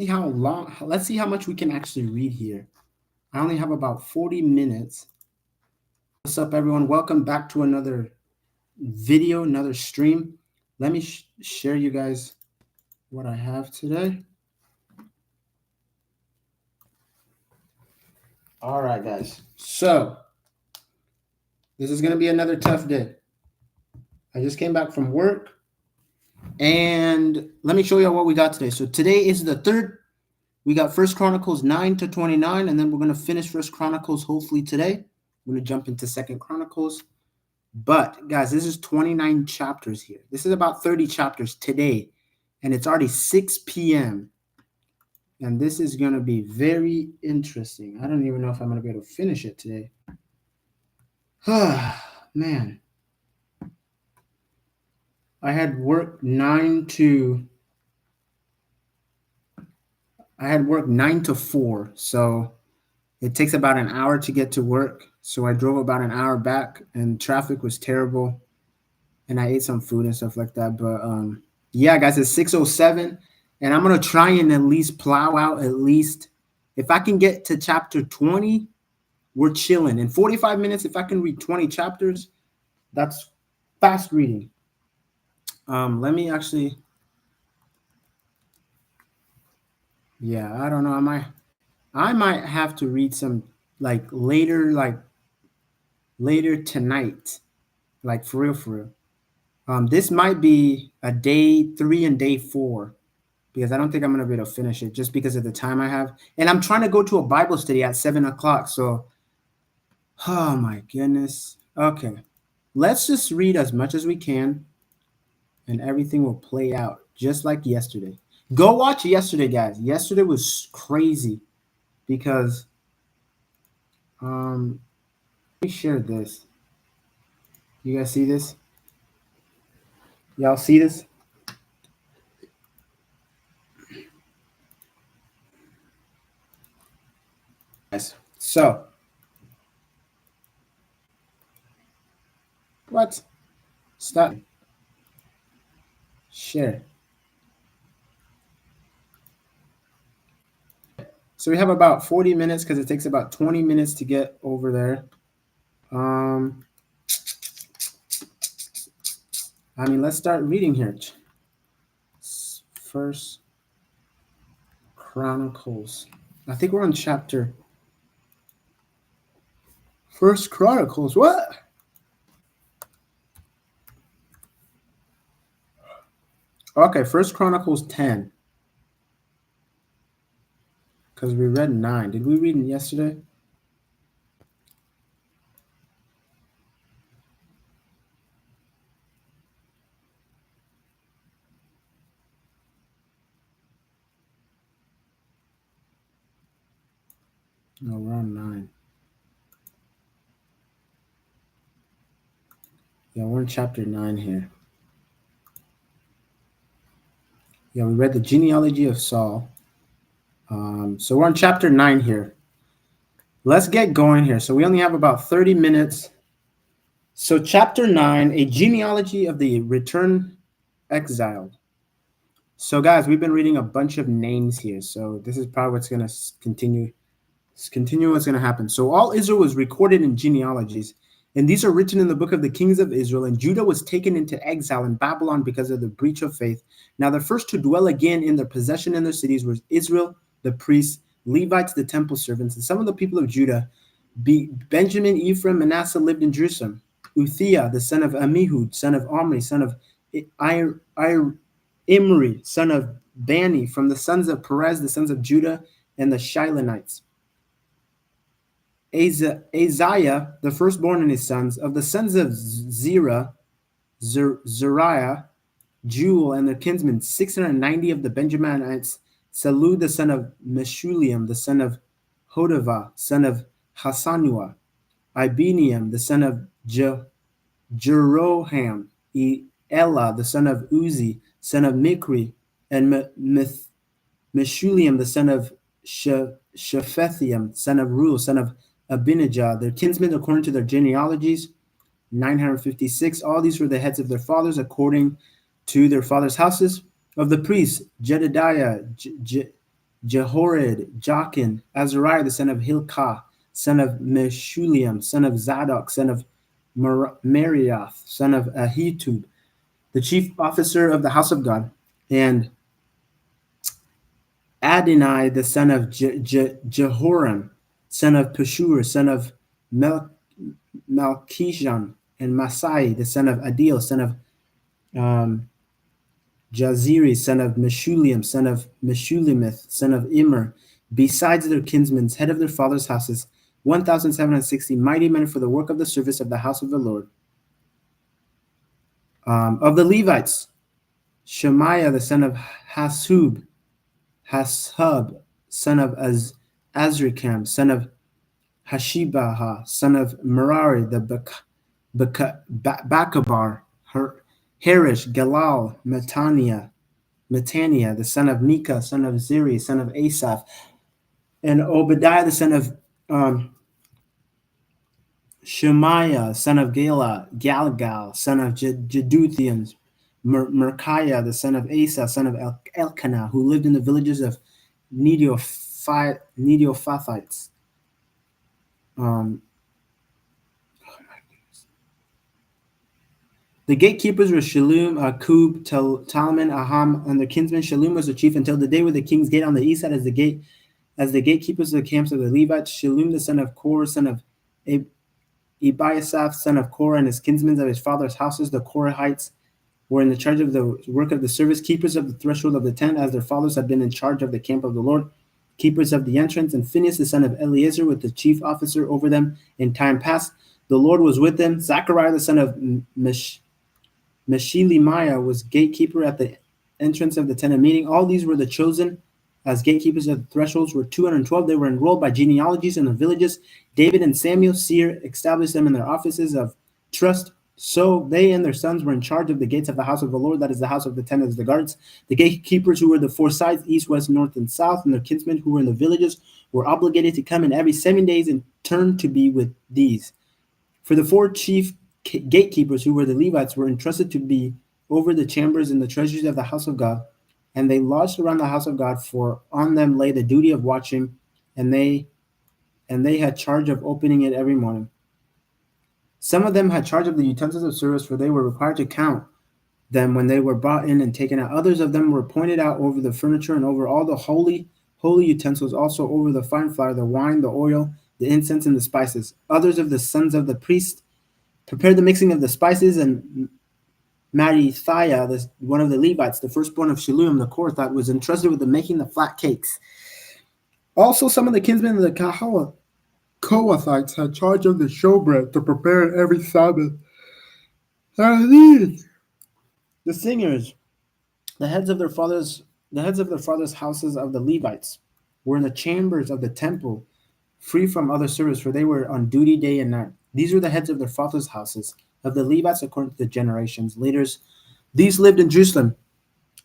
See how long. Let's see how much we can actually read here. I only have about 40 minutes. What's up, everyone? Welcome back to another video, another stream. Let me share you guys what I have today. All right, guys. So this is going to be another tough day. I just came back from work, and let me show you what we got today. So today is the third. We got First Chronicles 9 to 29, and then we're going to finish First Chronicles hopefully today. We're going to jump into Second Chronicles. But guys, this is 29 chapters here. This is about 30 chapters today, and it's already 6 p.m. And this is going to be very interesting. I don't even know if I'm going to be able to finish it today. Man. I had work 9 to 4. So it takes about an hour to get to work. So I drove about an hour back, and traffic was terrible. And I ate some food and stuff like that. But yeah, guys, it's 6:07. And I'm going to try and at least plow out at least, if I can get to chapter 20, we're chilling. In 45 minutes, if I can read 20 chapters, that's fast reading. Let me actually, yeah, I don't know. I might have to read some later tonight, like for real, for real. This might be a day 3 and day 4. Because I don't think I'm going to be able to finish it just because of the time I have. And I'm trying to go to a Bible study at 7 o'clock. So, oh my goodness. Okay. Let's just read as much as we can, and everything will play out just like yesterday. Go watch yesterday, guys. Yesterday was crazy because, let me share this. You guys see this? Y'all see this? Yes. So, what? Stop. Share. So we have about 40 minutes because it takes about 20 minutes to get over there. I mean, let's start reading here. First Chronicles. I think we're on chapter. First Chronicles. What? Okay, First Chronicles 10. Because we read 9. Did we read it yesterday? No, we're on 9. Yeah, we're in chapter 9 here. Yeah, we read the genealogy of Saul. So we're on chapter 9 here. Let's get going here. So we only have about 30 minutes. So chapter 9, a genealogy of the returned exiled. So guys, we've been reading a bunch of names here. So this is probably what's going to continue. Continue what's going to happen. So all Israel was recorded in genealogies, and these are written in the book of the kings of Israel. And Judah was taken into exile in Babylon because of the breach of faith. Now the first to dwell again in their possession in their cities was Israel, the priests, Levites, the temple servants, and some of the people of Judah. Benjamin, Ephraim, Manasseh lived in Jerusalem. Uthiah, the son of Amihud, son of Omri, son of Imri, son of Bani, from the sons of Perez, the sons of Judah, and the Shilonites. Azariah, the firstborn and his sons, of the sons of Zerah, Zariah, Jewel, and their kinsmen, 690 of the Benjaminites, Salud, the son of Meshulam, the son of Hodavah, son of Hasanua, Ibeniam, the son of Jeroham, Elah, the son of Uzi, son of Mikri, and Meshulam, the son of Shephethiam, son of Ruel, son of Abinijah, their kinsmen according to their genealogies, 956. All these were the heads of their fathers according to their fathers' houses. Of the priests, Jedediah, Jehorid, Jachin, Azariah, the son of Hilkiah, son of Meshulam, son of Zadok, son of Marioth, son of Ahitub, the chief officer of the house of God, and Adonai, the son of Jehoram, son of Pashur, son of Malkishon, and Masai, the son of Adil, son of um, Jaziri, son of Meshulam, son of Meshulamith, son of Immer, besides their kinsmen, head of their fathers' houses, 1,760 mighty men for the work of the service of the house of the Lord. Of the Levites, Shemaiah, the son of Hashub, son of Azrikam, son of Hashibaha, son of Merari, the Bakabar, Harish, Galal, Matania, the son of Micah, son of Ziri, son of Asaph, and Obadiah, the son of Shemaiah, son of Galgal, son of Jeduthians, Merkiah, the son of Asa, son of Elkanah, who lived in the villages of Nedophathites. The gatekeepers were Shallum, Akub, Talman, Aham, and their kinsmen. Shallum was the chief until the day where the king's gate on the east side as the gatekeepers of the camps of the Levites. Shallum, the son of Korah, son of Ebiasaph, son of Korah, and his kinsmen of his father's houses, the Korahites, were in the charge of the work of the service, keepers of the threshold of the tent, as their fathers had been in charge of the camp of the Lord, keepers of the entrance, and Phinehas, the son of Eleazar, was the chief officer over them in time past. The Lord was with them. Zechariah, the son of Meshilemiah, was gatekeeper at the entrance of the tent of meeting. All these were the chosen as gatekeepers of the thresholds were 212. They were enrolled by genealogies in the villages. David and Samuel, seer, established them in their offices of trust. So they and their sons were in charge of the gates of the house of the Lord, that is the house of the tent of the guards. The gatekeepers who were the four sides, east, west, north, and south, and their kinsmen who were in the villages were obligated to come in every 7 days and turn to be with these. For the four chief gatekeepers who were the Levites were entrusted to be over the chambers and the treasuries of the house of God, and they lodged around the house of God, for on them lay the duty of watching, and they had charge of opening it every morning. Some of them had charge of the utensils of service, for they were required to count them when they were brought in and taken out. Others of them were pointed out over the furniture and over all the holy utensils, also over the fine flour, the wine, the oil, the incense, and the spices. Others of the sons of the priest prepared the mixing of the spices, and Marithiah, one of the Levites, the firstborn of Shallum, the Korathite, was entrusted with the making the flat cakes. Also, some of the kinsmen of the Kohathites had charge of the showbread to prepare it every Sabbath. The singers, the heads of their fathers' houses of the Levites, were in the chambers of the temple, free from other service, for they were on duty day and night. These were the heads of their fathers' houses of the Levites according to the generations. Leaders, these lived in Jerusalem.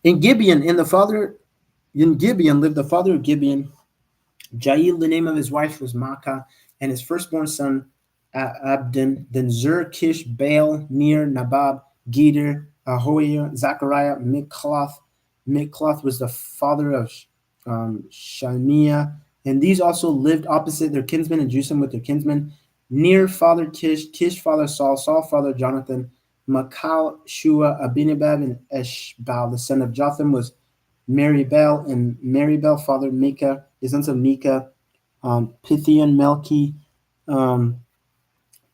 In Gibeon lived the father of Gibeon. Jael, the name of his wife was Maacah, and his firstborn son Abdon. Then Zur, Kish, Baal, Ner, Nabab, Geder, Ahoiah, Zechariah, Mikloth. Mikloth was the father of Shemiah, and these also lived opposite their kinsmen in Jerusalem with their kinsmen. Ner fathered Kish, Kish fathered Saul, Saul fathered Jonathan, Makal, Shua, Abinadab, and Eshbal, the son of Jotham, was Meribel, and Meribel fathered Micah, the sons of Micah, Pithian, Melchi,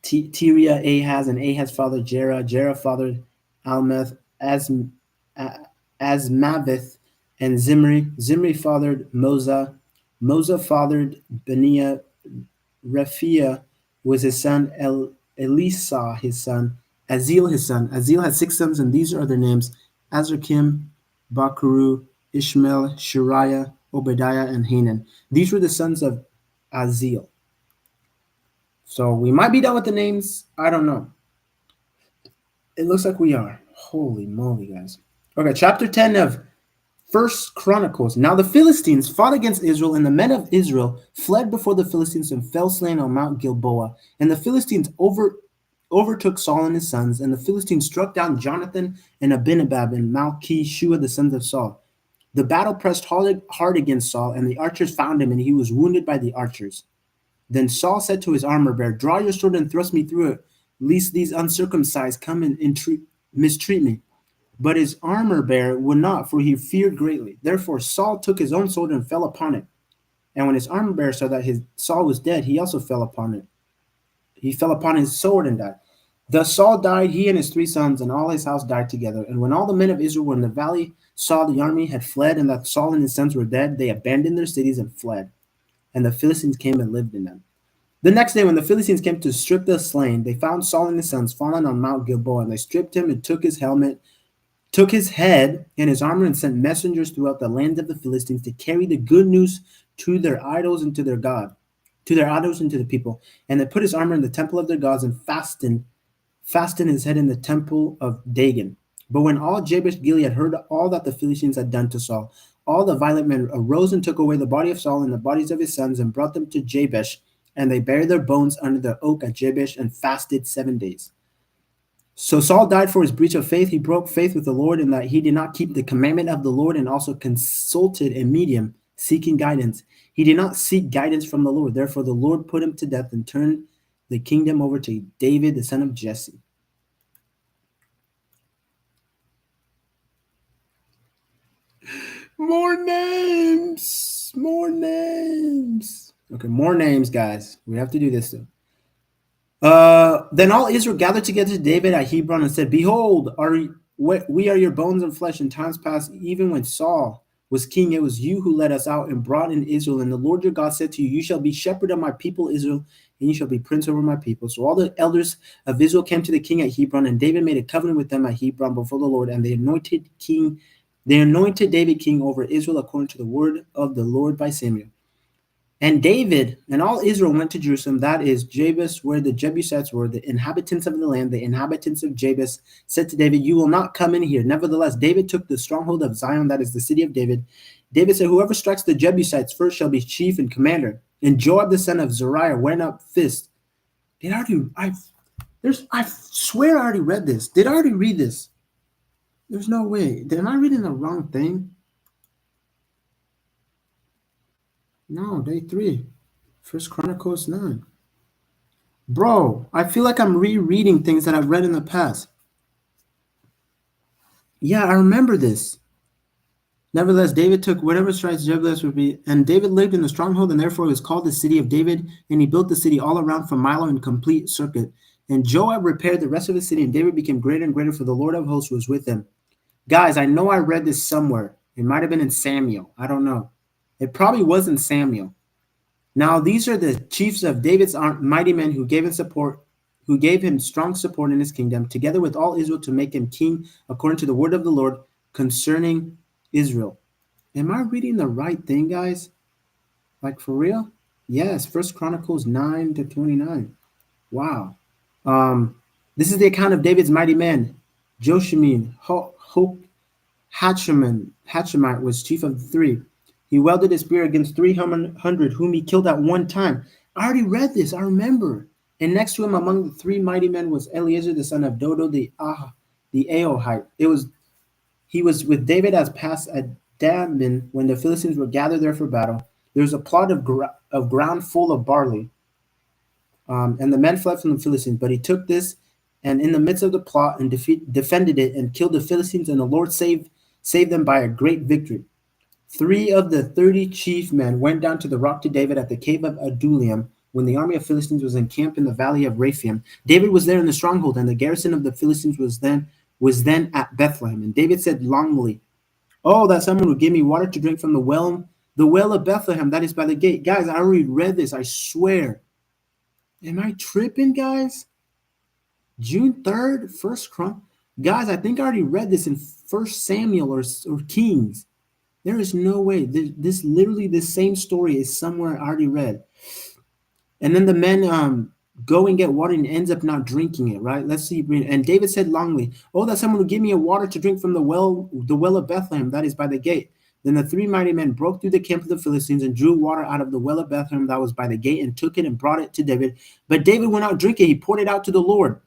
Tiria, Ahaz, and Ahaz fathered Jerah. Jerah fathered Almeth, Asmaveth, and Zimri. Zimri fathered Moza. Moza fathered Beniah. Rephaiah was his son. Elisah his son. Azil his son. Azil had 6 sons, and these are their names: Azrakim, Bakuru, Ishmael, Shariah, Obadiah, and Hanan. These were the sons of Azil. So we might be done with the names. I don't know. It looks like we are. Holy moly, guys. Okay, chapter 10 of First Chronicles. Now the Philistines fought against Israel, and the men of Israel fled before the Philistines and fell slain on Mount Gilboa. And the Philistines overtook Saul and his sons, and the Philistines struck down Jonathan and Abinadab and Malchi-Shua, the sons of Saul. The battle pressed hard against Saul, and the archers found him, and he was wounded by the archers. Then Saul said to his armor bearer, "Draw your sword and thrust me through it, lest these uncircumcised come and mistreat me." But his armor bearer would not, for he feared greatly. Therefore Saul took his own sword and fell upon it. And when his armor bearer saw that Saul was dead, he also fell upon it. He fell upon his sword and died. Thus Saul died, he and his 3 sons, and all his house died together. And when all the men of Israel were in the valley saw the army had fled, and that Saul and his sons were dead, they abandoned their cities and fled. And the Philistines came and lived in them. The next day, when the Philistines came to strip the slain, they found Saul and his sons fallen on Mount Gilboa, and they stripped him and took his helmet, took his head and his armor, and sent messengers throughout the land of the Philistines to carry the good news to their idols and to their God, to their idols and to the people. And they put his armor in the temple of their gods and fastened his head in the temple of Dagon. But when all Jabesh Gilead heard all that the Philistines had done to Saul, all the violent men arose and took away the body of Saul and the bodies of his sons and brought them to Jabesh, and they buried their bones under the oak at Jabesh and fasted 7 days. So Saul died for his breach of faith. He broke faith with the Lord in that he did not keep the commandment of the Lord, and also consulted a medium seeking guidance. He did not seek guidance from the Lord. Therefore the Lord put him to death and turned the kingdom over to David, the son of Jesse. More names. Okay, more names, guys. We have to do this though. Then all Israel gathered together to David at Hebron and said, "Behold, we are your bones and flesh. In times past, even when Saul was king, it was you who led us out and brought in Israel. And the Lord your God said to you, you shall be shepherd of my people Israel, and you shall be prince over my people." So all the elders of Israel came to the king at Hebron, and David made a covenant with them at Hebron before the Lord, and they anointed David king over Israel according to the word of the Lord by Samuel. And David and all Israel went to Jerusalem, that is Jabes, where the Jebusites were, the inhabitants of the land. The inhabitants of Jabes said to David, "You will not come in here." Nevertheless, David took the stronghold of Zion, that is the city of David. David said, "Whoever strikes the Jebusites first shall be chief and commander." And Joab the son of Zeruiah went up fist. I swear I already read this. Did I already read this? There's no way. Am I reading the wrong thing? No, day 3. First Chronicles 9. Bro, I feel like I'm rereading things that I've read in the past. Yeah, I remember this. Nevertheless, David took whatever strikes Jebus would be, and David lived in the stronghold, and therefore it was called the city of David, and he built the city all around from Milo in complete circuit. And Joab repaired the rest of the city, and David became greater and greater, for the Lord of hosts was with him. Guys, I know I read this somewhere. It might have been in Samuel. I don't know. It probably was in Samuel. Now, these are the chiefs of David's mighty men who gave him strong support in his kingdom, together with all Israel, to make him king according to the word of the Lord concerning Israel. Am I reading the right thing, guys? Like for real? Yes, First Chronicles 9 to 29. Wow. This is the account of David's mighty men. Joshamin, Hatchemite was chief of the 3. He wielded his spear against 300, whom he killed at one time. I already read this. I remember. And next to him, among the 3 mighty men, was Eleazar the son of Dodo the Ahohite. He was with David as past at Damon when the Philistines were gathered there for battle. There was a plot of ground full of barley, and the men fled from the Philistines. But he took this, and in the midst of the plot, and defended it, and killed the Philistines. And the Lord saved them by a great victory. 3 of the 30 chief men went down to the rock to David at the cave of Adullam when the army of Philistines was encamped in the valley of Rephaim. David was there in the stronghold, and the garrison of the Philistines was then at Bethlehem. And David said longingly, "Oh, that someone would give me water to drink from the well of Bethlehem, that is by the gate." Guys, I already read this, I swear. Am I tripping, guys? June 3rd, First Chronicles. Guys, I think I already read this in First Samuel or Kings. There is no way. This same story is somewhere I already read. And then the men go and get water and ends up not drinking it, right? Let's see. And David said longingly, "Oh, that someone would give me a water to drink from the well of Bethlehem, that is by the gate." Then the 3 mighty men broke through the camp of the Philistines and drew water out of the well of Bethlehem that was by the gate, and took it and brought it to David. But David would not drink it. He poured it out to the Lord.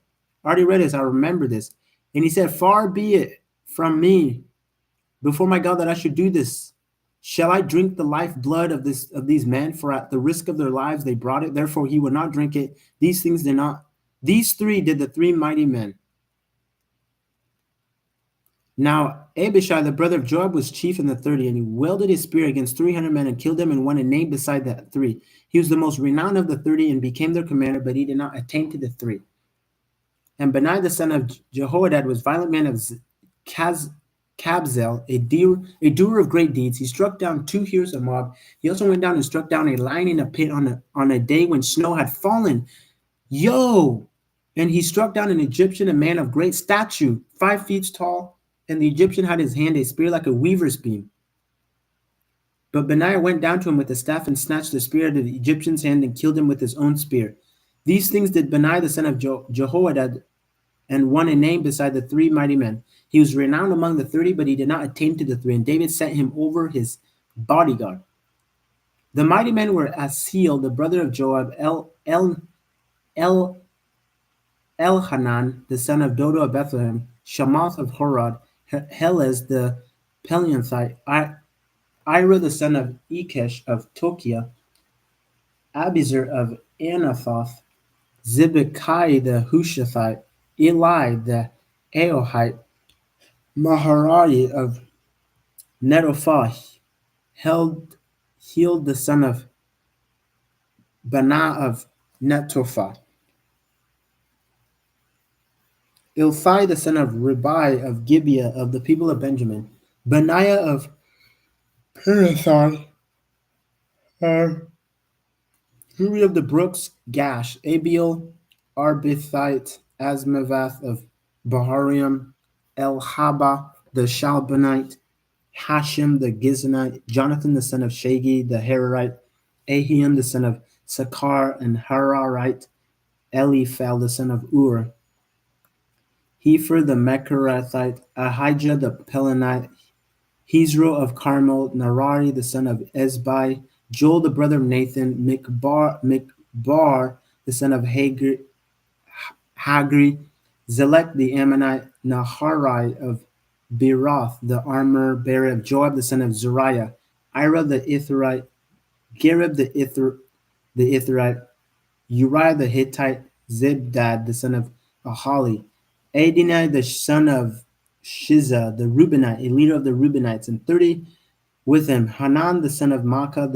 I already read this. I remember this. And he said, "Far be it from me before my God that I should do this? Shall I drink the lifeblood of these men? For at the risk of their lives they brought it. Therefore he would not drink it. These things did not. These three did the three mighty men. Now Abishai, the brother of Joab, was chief in the 30, and he wielded his spear against 300 men and killed them and won a name beside the three. He was the most renowned of the 30 and became their commander, but he did not attain to the three. And Benaiah the son of Jehoiada was violent man of Kabzel, a doer of great deeds. He struck down 2 heroes of Moab. He also went down and struck down a lion in a pit on a day when snow had fallen. Yo! And he struck down an Egyptian, a man of great stature, 5 feet tall, and the Egyptian had in his hand a spear like a weaver's beam. But Benaiah went down to him with the staff and snatched the spear out of the Egyptian's hand and killed him with his own spear. These things did Benaiah the son of Jehoiada, and won a name beside the three mighty men. He was renowned among the 30, but he did not attain to the three, and David set him over his bodyguard. The mighty men were Asiel, the brother of Joab, Elhanan, the son of Dodo of Bethlehem, Shamath of Horad, Helez the Peleonthite, Ira the son of Ikesh of Tokia, Abizar of Anathoth, Zibekai the Hushathite, Eli the Aohite, Maharari of Netophath, Healed the son of Bana of Netophah, Ilthai the son of Ribai of Gibeah of the people of Benjamin, Benaiah of Pirathon, Huri of the brooks, Gash, Abiel, Arbithite, Asmavath of Baharium, Elhaba the Shalbanite, Hashem the Gizonite, Jonathan the son of Shagi the Hararite, Ahiam the son of Sakar and Hararite, Eliphal the son of Ur, Hefer the Mecharathite, Ahijah the Pelonite, Hezro of Carmel, Narari the son of Ezbai, Joel the brother of Nathan, Mikbar the son of Hagri, Zelek the Ammonite, Naharai of Beroth the armor bearer of Joab the son of Zuriah, Ira the Itherite, Gareb the Itherite, Uriah the Hittite, Zebdad the son of Ahali, Adonai the son of Shiza the Reubenite, a leader of the Reubenites, and 30 with him, Hanan the son of Makkah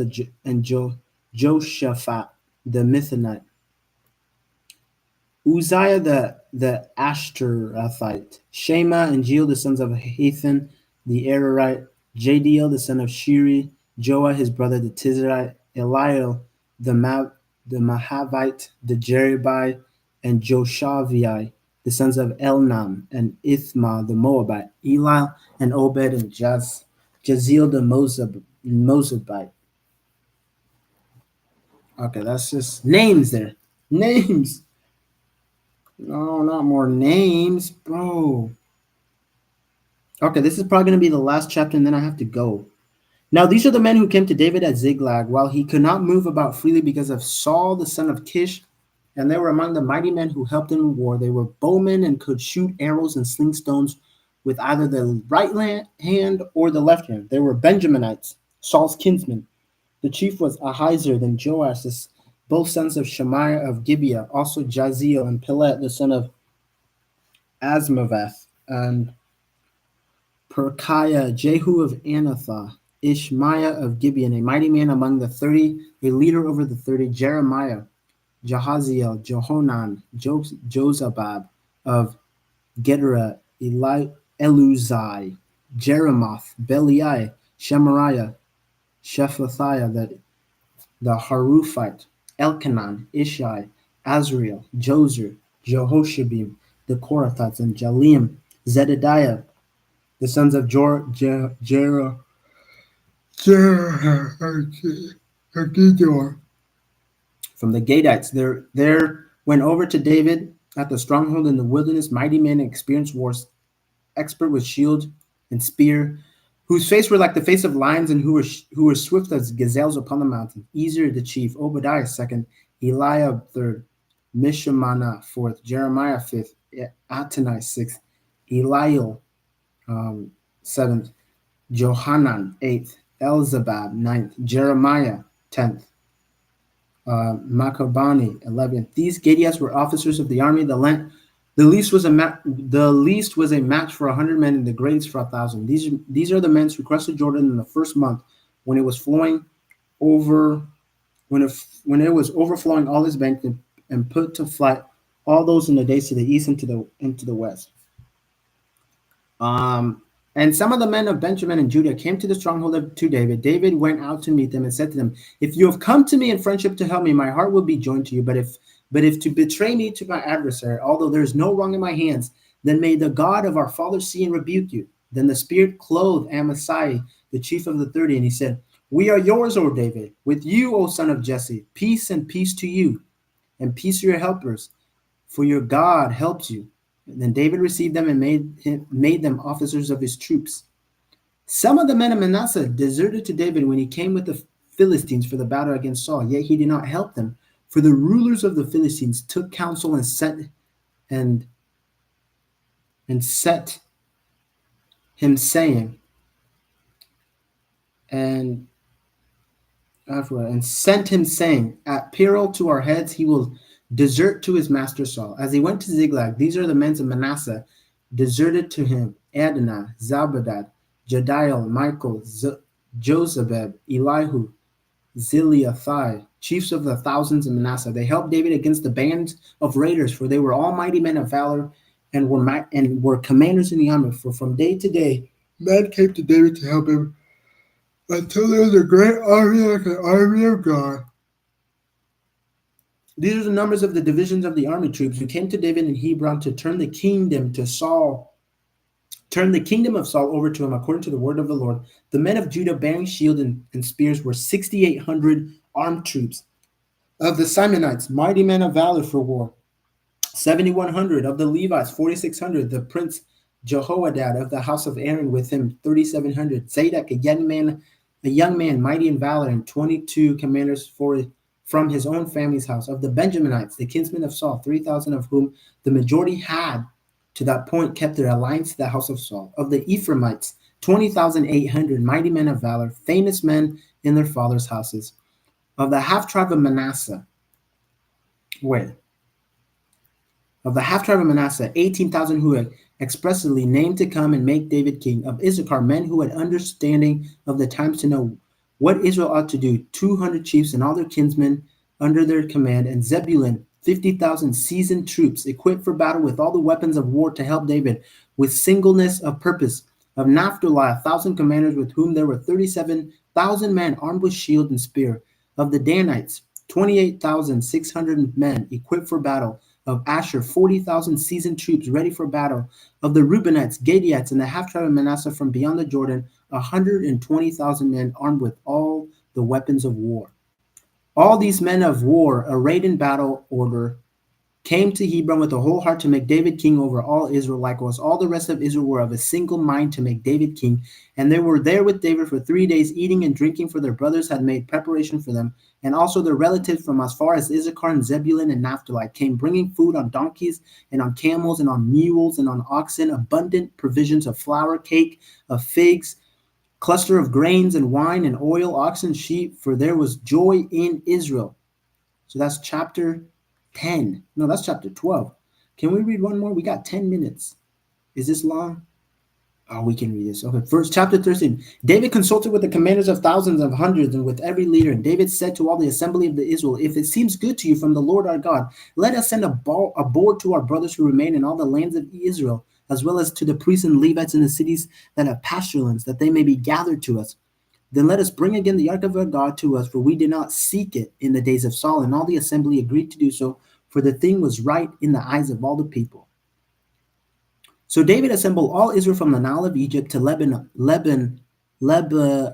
and Joshaphat the Mithonite, Uzziah the Ashterathite, Shema and Jeel the sons of Hathan the Ararite, Jadiel the son of Shiri, Joah his brother the Tizrite, Eliel the Mahavite, the Jeribai, and Joshavai, the sons of Elnam, and Ithma the Moabite, Elil and Obed and Jaziel the Mozabite. Okay, that's just names there. Names. No, not more names, bro. Okay, this is probably going to be the last chapter, and then I have to go. Now, these are the men who came to David at Ziklag, while he could not move about freely because of Saul, the son of Kish, and they were among the mighty men who helped him in war. They were bowmen and could shoot arrows and sling stones with either the right hand or the left hand. They were Benjaminites, Saul's kinsmen. The chief was Ahiezer, then Joash, both sons of Shemaiah of Gibeah, also Jaziel and Pilet, the son of Asmavath, and Perkiah, Jehu of Anathoth, Ishmaiah of Gibeon, a mighty man among the 30, a leader over the 30, Jeremiah, Jahaziel, Johanan, Jozabad of Gedera, Eluzai, Jeremoth, Beliai, Shemariah, Shephathiah, the Haruphite, Elkanan, Ishai, Azriel, Jozer, Jehoshabim, the Korathites, and Jalim, Zedediah, the sons of Gedor, from the Gadites. There went over to David at the stronghold in the wilderness, mighty men and experienced wars, expert with shield and spear, whose face were like the face of lions and who were swift as gazelles upon the mountain. Ezer the chief, Obadiah second, Eliab third, Mishamana fourth, Jeremiah fifth, Atanai sixth, Eliel seventh, Johanan, 8th, Elzabad, 9th, Jeremiah, 10th, Machabani, 11th. These Gadites were officers of the army. The least was a match for 100 men, and the greatest for 1,000. These are the men who crossed the Jordan in the first month, when it was flowing over when it was overflowing all its banks, and put to flight all those in the days to the east and to the west. Um, and some of the men of Benjamin and Judah came to the stronghold to David. David went out to meet them and said to them, "If you have come to me in friendship to help me, my heart will be joined to you. But if to betray me to my adversary, although there is no wrong in my hands, then may the God of our fathers see and rebuke you." Then the Spirit clothed Amasai, the chief of the 30, and he said, "We are yours, O David, with you, O son of Jesse. Peace and peace to you, and peace to your helpers, for your God helps you." And then David received them and made them officers of his troops. Some of the men of Manasseh deserted to David when he came with the Philistines for the battle against Saul, yet he did not help them. For the rulers of the Philistines took counsel and set him, saying, and and sent him, saying, "At peril to our heads he will desert to his master Saul." As he went to Ziklag, these are the men of Manasseh deserted to him: Adonai, Zabadad, Jediel, Michael, Jozabed, Elihu, Ziliathai, chiefs of the thousands of Manasseh. They helped David against the bands of raiders, for they were all mighty men of valor, and were commanders in the army. For from day to day men came to David to help him, until there was a great army like the army of God. These are the numbers of the divisions of the army troops who came to David in Hebron to turn the kingdom of Saul over to him, according to the word of the Lord. The men of Judah bearing shield and spears were 6,800 armed troops. Of the Simonites, mighty men of valor for war, 7,100. Of the Levites, 4,600. The prince Jehoiada of the house of Aaron with him, 3,700. Zadok, a young man, mighty in valor, and 22 commanders from his own family's house. Of the Benjaminites, the kinsmen of Saul, 3,000, of whom the majority had to that point kept their alliance to the house of Saul. Of the Ephraimites, 20,800, mighty men of valor, famous men in their fathers' houses. Of the half tribe of Manasseh, Of the half tribe of Manasseh, 18,000 who had expressly named to come and make David king. Of Issachar, men who had understanding of the times to know what Israel ought to do, 200 chiefs and all their kinsmen under their command. And Zebulun, 50,000 seasoned troops, equipped for battle with all the weapons of war to help David with singleness of purpose. Of Naphtali, 1,000 commanders, with whom there were 37,000 men armed with shield and spear. Of the Danites, 28,600 men equipped for battle. Of Asher, 40,000 seasoned troops ready for battle. Of the Reubenites, Gadites, and the half tribe of Manasseh from beyond the Jordan, 120,000 men armed with all the weapons of war. All these men of war, arrayed in battle order, came to Hebron with a whole heart to make David king over all Israel. Likewise, all the rest of Israel were of a single mind to make David king. And they were there with David for 3 days, eating and drinking, for their brothers had made preparation for them. And also their relatives from as far as Issachar and Zebulun and Naphtali came, bringing food on donkeys and on camels and on mules and on oxen, abundant provisions of flour, cake, of figs, cluster of grains and wine and oil, oxen, sheep, for there was joy in Israel. So that's chapter 10. No, that's chapter 12. Can we read one more? We got 10 minutes. Is this long? Oh, we can read this. Okay, first, chapter 13. David consulted with the commanders of thousands, of hundreds, and with every leader. And David said to all the assembly of the Israel, "If it seems good to you from the Lord our God, let us send a board to our brothers who remain in all the lands of Israel, as well as to the priests and Levites in the cities that have pasture lands, that they may be gathered to us. Then let us bring again the ark of our God to us, for we did not seek it in the days of Saul." And all the assembly agreed to do so, for the thing was right in the eyes of all the people. So David assembled all Israel from the Nile of Egypt to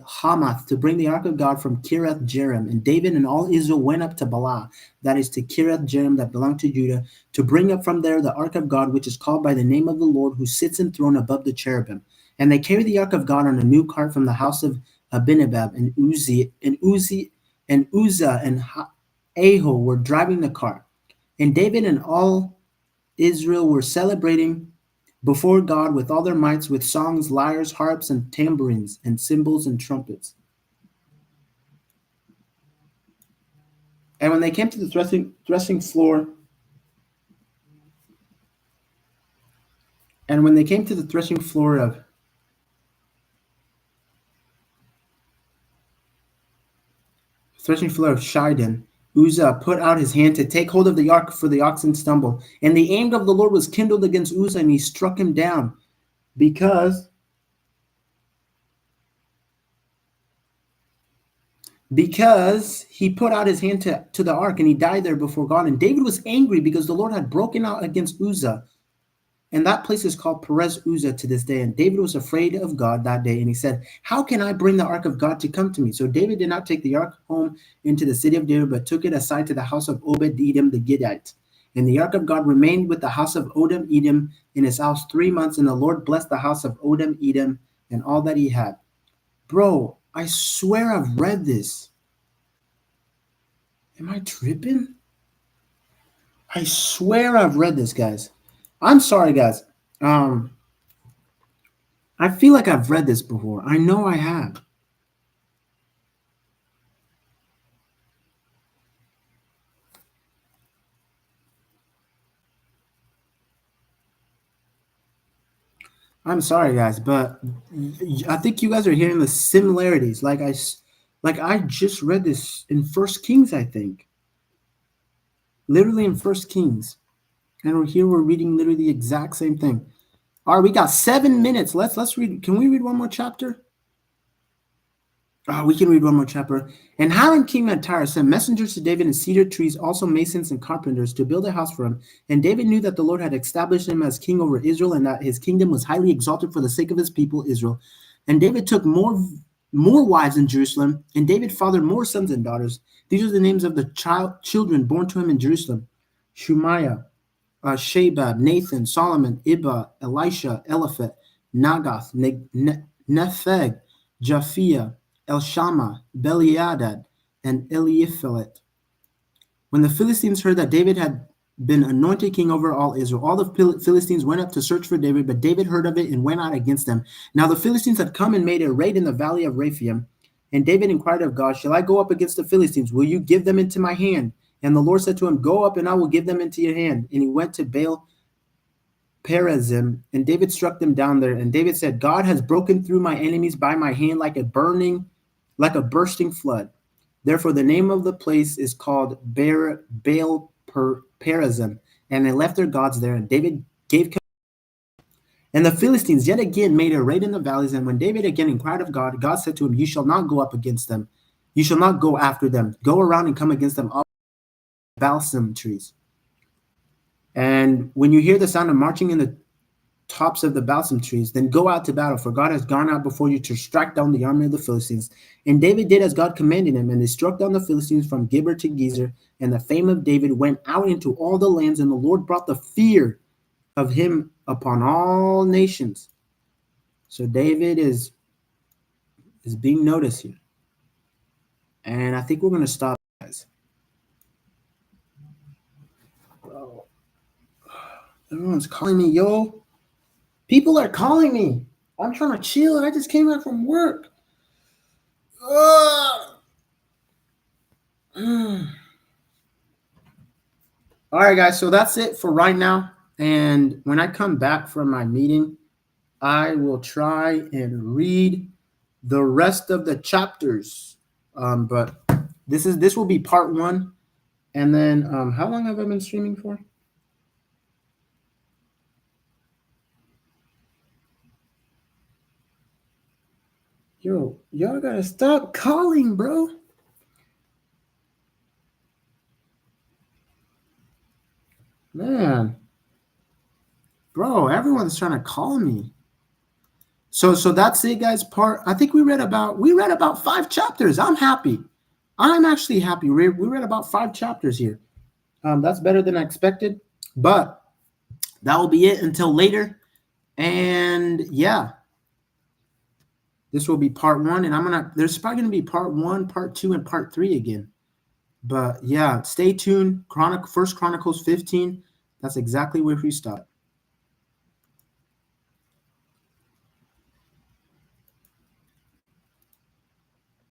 Hamath, to bring the ark of God from Kiriath Jearim. And David and all Israel went up to Baalah, that is to Kiriath Jearim, that belonged to Judah, to bring up from there the ark of God, which is called by the name of the Lord, who sits enthroned above the cherubim. And they carried the ark of God on a new cart from the house of Abinadab, and Uzzah and Ahio were driving the cart. And David and all Israel were celebrating before God with all their mights, with songs, lyres, harps, and tambourines, and cymbals and trumpets. And when they came to the threshing floor, of Shidon, Uzzah put out his hand to take hold of the ark, for the oxen stumbled. And the anger of the Lord was kindled against Uzzah, and he struck him down because he put out his hand to the ark, and he died there before God. And David was angry because the Lord had broken out against Uzzah. And that place is called Perez Uzzah to this day. And David was afraid of God that day. And he said, how can I bring the ark of God to come to me? So David did not take the ark home into the city of David, but took it aside to the house of Obed-Edom the Gittite. And the ark of God remained with the house of Obed-Edom in his house 3 months. And the Lord blessed the house of Obed-Edom and all that he had. Bro, I swear I've read this. Am I tripping? I swear I've read this, guys. I'm sorry, guys. I feel like I've read this before. I know I have. I'm sorry, guys, but I think you guys are hearing the similarities. Like I just read this in First Kings, I think. Literally in First Kings. And we're reading literally the exact same thing. All right, we got 7 minutes. Let's read. Can we read one more chapter? We can read one more chapter. And Hiram, king of Tyre, sent messengers to David and cedar trees, also masons and carpenters, to build a house for him. And David knew that the Lord had established him as king over Israel, and that his kingdom was highly exalted for the sake of his people Israel. And David took more wives in Jerusalem, and David fathered more sons and daughters. These are the names of the children born to him in Jerusalem: Shumaiah, Shabab, Nathan, Solomon, Ibba, Elisha, Eliphat, Nagath, Nepheg, Japhia, Elshama, Beliadad, and Eliaphilet. When the Philistines heard that David had been anointed king over all Israel, all the Philistines went up to search for David, but David heard of it and went out against them. Now the Philistines had come and made a raid in the valley of Rephaim, and David inquired of God, shall I go up against the Philistines? Will you give them into my hand? And the Lord said to him, go up and I will give them into your hand. And he went to Baal Perazim, and David struck them down there. And David said, God has broken through my enemies by my hand like a bursting flood. Therefore the name of the place is called Baal Perazim. And they left their gods there, and David gave command. And the Philistines yet again made a raid in the valleys. And when David again inquired of God, God said to him, you shall not go up against them. You shall not go after them. Go around and come against them, all balsam trees. And when you hear the sound of marching in the tops of the balsam trees, then go out to battle, for God has gone out before you to strike down the army of the Philistines. And David did as God commanded him, and they struck down the Philistines from Gibber to Gezer. And the fame of David went out into all the lands, and the Lord brought the fear of him upon all nations. So David is being noticed here. And I think we're going to stop, guys. Bro, everyone's calling me, yo. People are calling me. I'm trying to chill, and I just came back from work. All right, guys, so that's it for right now. And when I come back from my meeting, I will try and read the rest of the chapters. But this will be part 1. And then how long have I been streaming for? Yo, y'all gotta stop calling, bro. Man. Bro, everyone's trying to call me. So that's it, guys. I think we read about 5 chapters. I'm happy. I'm actually happy. We read about 5 chapters here. That's better than I expected. But that will be it until later. And yeah. This will be part 1, and there's probably going to be part 1, part 2, and part 3 again. But yeah, stay tuned. First Chronicles 15. That's exactly where we stop.